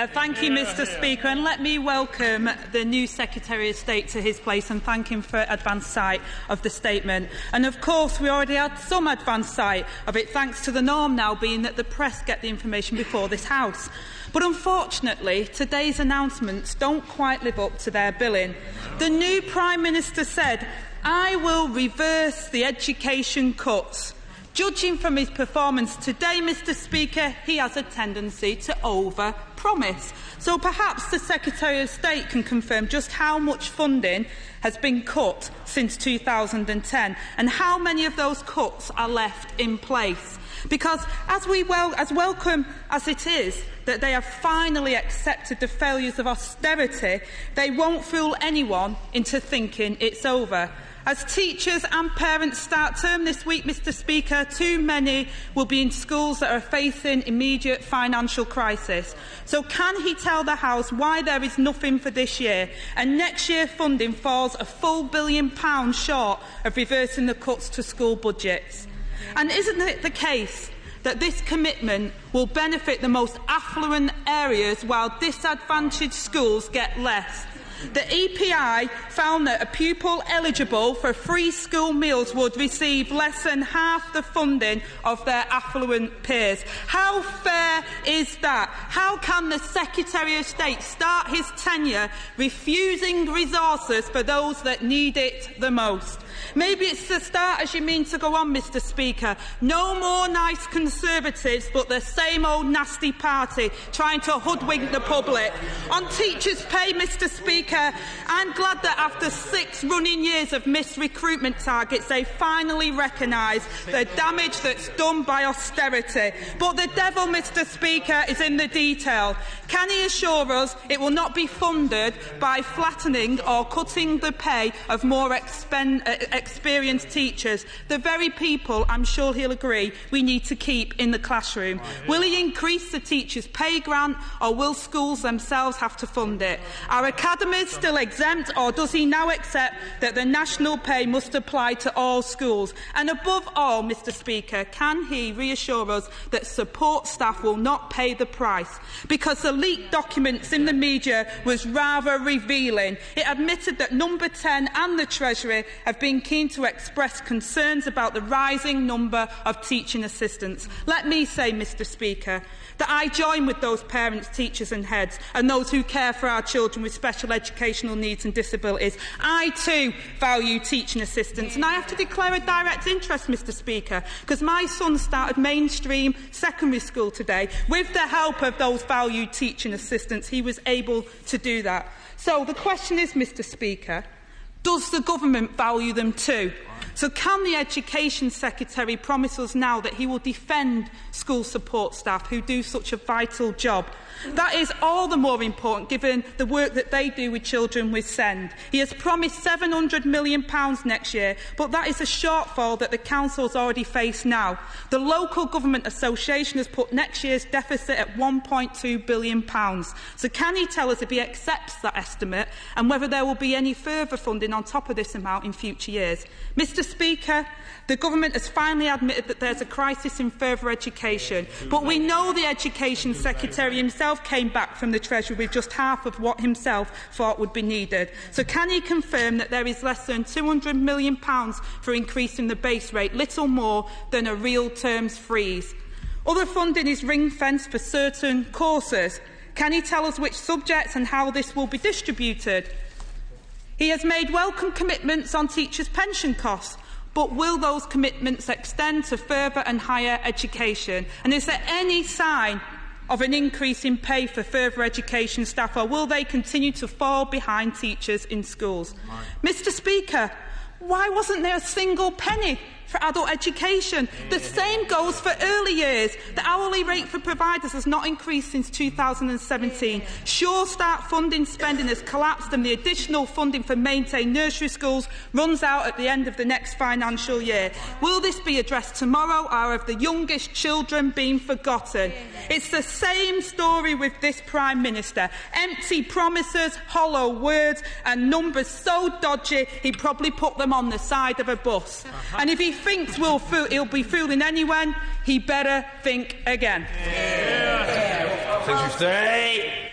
Thank you, Mr. Speaker, and let me welcome the new Secretary of State to his place and thank him for advance sight of the statement. And of course, we already had some advance sight of it, thanks to the norm now being that the press get the information before this House. But unfortunately, today's announcements don't quite live up to their billing. The new Prime Minister said, "I will reverse the education cuts." Judging from his performance today, Mr. Speaker, he has a tendency to over-promise. So perhaps the Secretary of State can confirm just how much funding has been cut since 2010 and how many of those cuts are left in place. Because as welcome as it is that they have finally accepted the failures of austerity, they won't fool anyone into thinking it's over. As teachers and parents start term this week, Mr. Speaker, too many will be in schools that are facing immediate financial crisis. So can he tell the House why there is nothing for this year and next year funding falls a full £1 billion short of reversing the cuts to school budgets? And isn't it the case that this commitment will benefit the most affluent areas while disadvantaged schools get less? The EPI found that a pupil eligible for free school meals would receive less than half the funding of their affluent peers. How fair is that? How can the Secretary of State start his tenure refusing resources for those that need it the most? Maybe it's the start as you mean to go on, Mr. Speaker. No more nice Conservatives, but the same old nasty party trying to hoodwink the public. On teachers' pay, Mr. Speaker, I'm glad that after 6 running years of missed recruitment targets, they finally recognise the damage that's done by austerity. But the devil, Mr. Speaker, is in the detail. Can he assure us it will not be funded by flattening or cutting the pay of more experienced teachers, the very people, I'm sure he'll agree, we need to keep in the classroom? Will he increase the teachers' pay grant, or will schools themselves have to fund it? Are academies still exempt, or does he now accept that the national pay must apply to all schools? And above all, Mr. Speaker, can he reassure us that support staff will not pay the price? Because the leaked documents in the media was rather revealing. It admitted that Number 10 and the Treasury have been keen to express concerns about the rising number of teaching assistants. Let me say, Mr. Speaker, that I join with those parents, teachers and heads and those who care for our children with special educational needs and disabilities. I too value teaching assistants, and I have to declare a direct interest, Mr. Speaker, because my son started mainstream secondary school today. With the help of those valued teaching assistants, he was able to do that. So the question is, Mr. Speaker, does the government value them too? So can the Education Secretary promise us now that he will defend school support staff who do such a vital job? That is all the more important given the work that they do with children with SEND. He has promised £700 million next year, but that is a shortfall that the Council's already face now. The Local Government Association has put next year's deficit at £1.2 billion. So can he tell us if he accepts that estimate and whether there will be any further funding on top of this amount in future years? Mr. Speaker, the government has finally admitted that there's a crisis in further education, but we know the Education Secretary himself came back from the Treasury with just half of what himself thought would be needed. So can he confirm that there is less than £200 million for increasing the base rate, little more than a real terms freeze? Other funding is ring-fenced for certain courses. Can he tell us which subjects and how this will be distributed? He has made welcome commitments on teachers' pension costs, but will those commitments extend to further and higher education? And is there any sign of an increase in pay for further education staff, or will they continue to fall behind teachers in schools? Mr. Speaker, why wasn't there a single penny for adult education? The same goes for early years. The hourly rate for providers has not increased since 2017. Sure Start funding spending has collapsed, and the additional funding for maintained nursery schools runs out at the end of the next financial year. Will this be addressed tomorrow, or have the youngest children been forgotten? It's the same story with this Prime Minister. Empty promises, hollow words and numbers so dodgy he'd probably put them on the side of a bus. And if he thinks he'll be fooling anyone, he better think again. Secretary of State.